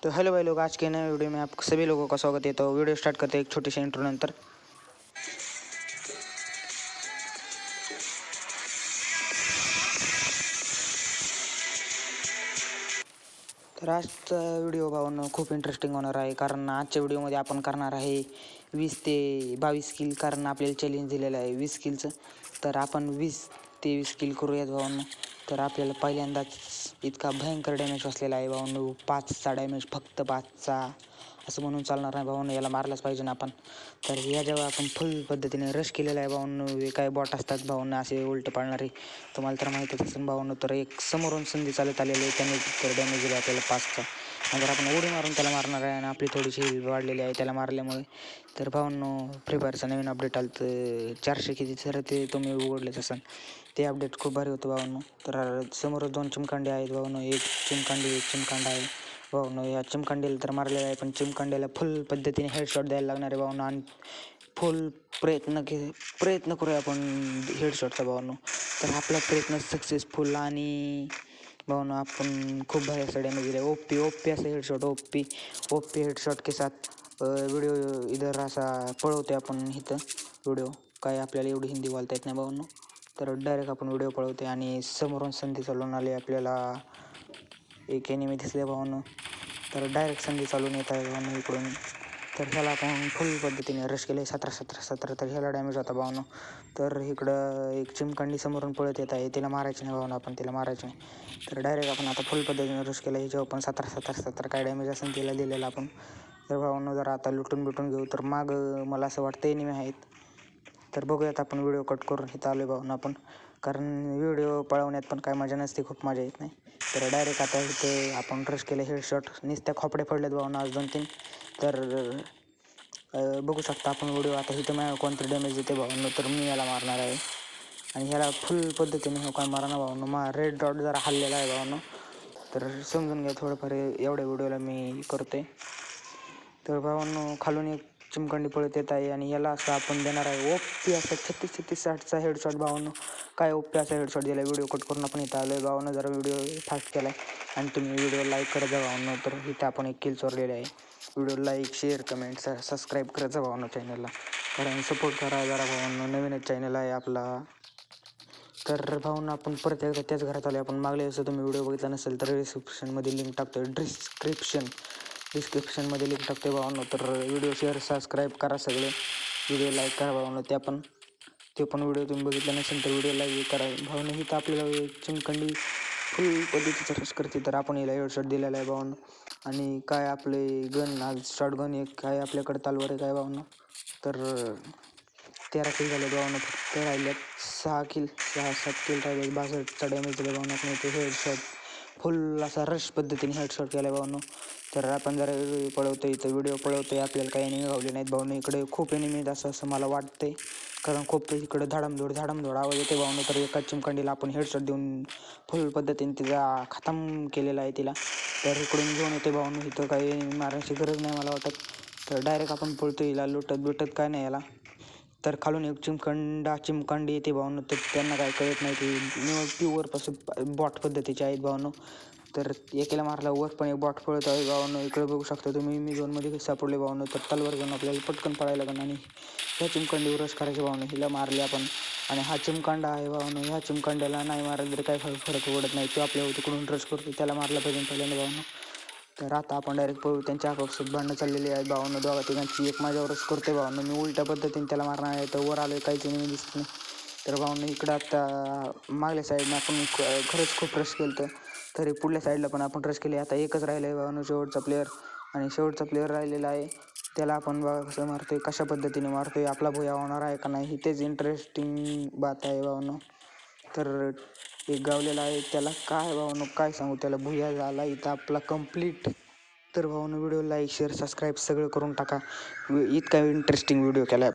तो हेलो भाई लोग, आज के नए वीडियो में आप सभी लोगों का स्वागत है। तो वीडियो स्टार्ट करते हैं एक छोटी सी इंट्रो नंतर। तर आजचा व्हिडिओ भावांनो खूप इंटरेस्टिंग होणार आहे, कारण आजच्या व्हिडिओमध्ये आपण करणार आहे 20 ते 22 किल. कारण आपल्याला चॅलेंज दिलेलं आहे 20 किलचं, तर आपण 20 ते 20 किल करूयात भावांनो. तर आपल्याला पहिल्यांदाच इतका भयंकर डॅमेज बसलेला आहे भावांनो, 5चा डॅमेज, फक्त 5चा. असं म्हणून चालणार नाही भावांनो, याला मारलाच पाहिजे ना आपण. तर या जेव्हा आपण फुल पद्धतीने रश केलेला आहे भावांनो, हे काय बॉट असतात भावांनो असे उलट पाळणारे, तुम्हाला तर माहीतच असेल भावांनो. तर एक समोरून संधी चालत आलेली आहे, त्याने तर डॅमेज दिला आपल्याला 5चा. नंतर आपण उडी मारून त्याला मारणार आहे आणि आपली थोडीशी हेल्थ वाढलेली आहे त्याला मारल्यामुळे. तर भावांनो, फ्री फायरचं नवीन अपडेट आलं तर 400 किती, तर ते तुम्ही उघडलेच असाल. ते अपडेट खूप भारी होतं भावांनो. तर समोर 2 चिमकांडे आहेत भावांनो, एक चिमकांडा आहे भावांनो. या चिमकांडीला तर मारलेला आहे, पण चिमकांडीला फुल पद्धतीने हेडशॉट द्यायला लागणार आहे भावांनो. आणि फुल प्रयत्न करूया आपण हेडशॉटचा भावांनो. तर आपला प्रयत्न सक्सेसफुल. आणि भावांनो, आपण खूप भारी असं डॅमेज दिला. ओपी असं हेडशॉट, ओपी हेडशॉट के साथ व्हिडिओ इधर असा पळवते आपण इथं व्हिडिओ. काय आपल्याला एवढी हिंदी बोलता येत नाही भावांनो. तर डायरेक्ट आपण व्हिडिओ पळवते आणि समोरून संधी चालून आली आपल्याला. एक एनिमी दिसले भावांनो, तर डायरेक्ट संधी चालून येत आहे भावांनो इकडून. तर ह्याला आपण फुल पद्धतीने रश केले 17. तर ह्याला डॅमेज होता भावांनो. तर इकडं एक चिमकांडी समोरून पळत येत आहे, तिला मारायची नाही भावांनो, आपण तिला मारायची नाही. तर डायरेक्ट आपण आता फुल पद्धतीने रश केला. ह्याच्यावर पण 17 काय डॅमेज असेल तिला दिलेला आपण. तर भावांनो, जरा आता लुटून घेऊ. तर मला असं वाटतं एनिमी आहेत. तर बघूयात आपण. व्हिडिओ कट करून इथं आलो भावांनो आपण, कारण व्हिडिओ पळवण्यात पण काय मजा नसते, खूप मजा येत नाही. तर डायरेक्ट आता इथे आपण रश केलं हेडशॉट, नुसत्या खोपडे पडलेत भावांनो आज 2-3. तर बघू शकता आपण व्हिडिओ. आता इथं माझ्या कोणतं डॅमेज येते भावांनो, तर मी याला मारणार आहे आणि ह्याला फुल पद्धतीने हो काय मारा ना भावांनो. रेड डॉट जरा हल्लेला आहे भावांनो, तर समजून घ्या थोडंफार. एवढ्या व्हिडिओला मी करतोय. तर भावांनो, खालून एक चिमकांडी पळत येत आहे आणि याला असं आपण देणार आहे ओपी असा 36-60चा हेडशॉट भावांनो. काय ओपी असा हेडशॉट दिला. व्हिडिओ कट करून आपण इथं आलो आहे भावांनो. जरा व्हिडिओ फास्ट केला आहे आणि तुम्ही व्हिडिओ लाईक करत जा भावांनो. तर इथं आपण एक किल चोरलेले आहे. Video like, share, comment, subscribe करत जा भावांनो चॅनलला, कारण सपोर्ट करा जरा भावांनो. नवीनच चॅनल आहे आपला. तर भावांनो, आपण परत एकदा त्याच घरात आलो आपण. मागले असं तुम्ही व्हिडिओ बघितला नसेल तर डिस्क्रिप्शनमध्ये लिंक टाकतो डिस्क्रिप्शनमध्ये लिंक टाकतो भावांनो. तर व्हिडिओ शेअर, सबस्क्राईब करा सगळे. व्हिडिओ लाईक करा भावांनो. ते पण व्हिडिओ तुम्ही बघितला नसेल तर व्हिडिओ लाईक करा भावांनो. ही तर आपल्याला चिमकंडी फुल पद्धतीचा रश करते, तर आपण याला हेडशॉट दिलेला आहे भावांनो. आणि काय आपले गन, आज शॉर्ट गन एक काय आपल्याकडे तलवार आहे काय भावांनो. तर 13 किल झाले भावांनो. फक्त राहिल्यात 6-7 किल राहिले. 62चा डॅमेज दिला भावांनो आपण इथे. हेडशॉट फुल असा रश पद्धतीने हेडशॉट केला भावांनो. तर आपण जरा व्हिडिओ पळवतोय आपल्याला काही एनिमी गावले नाहीत भावांनो. इकडे खूप एनिमी आहेत असं मला वाटतंय, कारण खूप इकडं धाडमधोड आवाज येते भावांनो. तर एका चिमकांडीला आपण हेडशॉट देऊन फुल पद्धतीने तिचा खतम केलेला आहे तिला. तर इकडून घेऊन येते भावांनो. इथं काही एनिमी मारण्याची गरज नाही मला वाटत. तर डायरेक्ट आपण पळतो हिला, लुटत काय नाही याला. तर खालून एक चिमकांडी येते भावांनो. तर त्यांना काय कळत नाही, ती प्युअरपासून बॉट पद्धतीचे आहेत भावांनो. तर एकेला मारला वर पण एक बॉट पळत आहे भावांनो. इकडे बघू शकता तुम्ही, मी झोनमध्ये सापडले भावांनो. तर तलवार घेऊन आपल्याला पटकन पळायला लागेल आणि ह्या चिमकांडीवर रश करायचे भावांनो. हिला मारले आपण आणि हा चिमकांडा आहे भावांनो. ह्या चिमकांड्याला नाही मारलं तरी काय फरक पडत नाही, तो आपल्या तिकडून रश करतो, त्याला मारला पाहिजे पहिल्यांदा भावांनो. तर आता आपण डायरेक्ट पळू. त्यांच्या आपापसात भांडणं चाललेली आहेत भावांनो दोघा तिघांची. एक माझ्यावरच करते भावांनो, मी उलट्या पद्धतीने त्याला मारणार आहे. तर वर आलो काहीच नाही दिसत नाही. तर भावांनो, इकडं आता मागल्या साईडनं आपण खरंच खूप रश केलं, तरी पुढल्या साईडला पण आपण रश केले. आता एकच राहिलं आहे भावांनो, शेवटचा प्लेअर. आणि शेवटचा प्लेअर राहिलेला आहे, त्याला आपण बघा कसं मारतोय, कशा पद्धतीने मारतोय, आपला भुया होणार आहे का नाही, तेच इंटरेस्टिंग बात आहे भावांनो. तर एक गावलेला आहे, त्याला काय भावांनो काय सांगू, त्याला भुया झाला इथं आपला कंप्लीट. तर भावांनो, व्हिडिओ लाईक, शेअर, सबस्क्राईब सगळं करून टाका. इतका इंटरेस्टिंग व्हिडिओ केला आहे.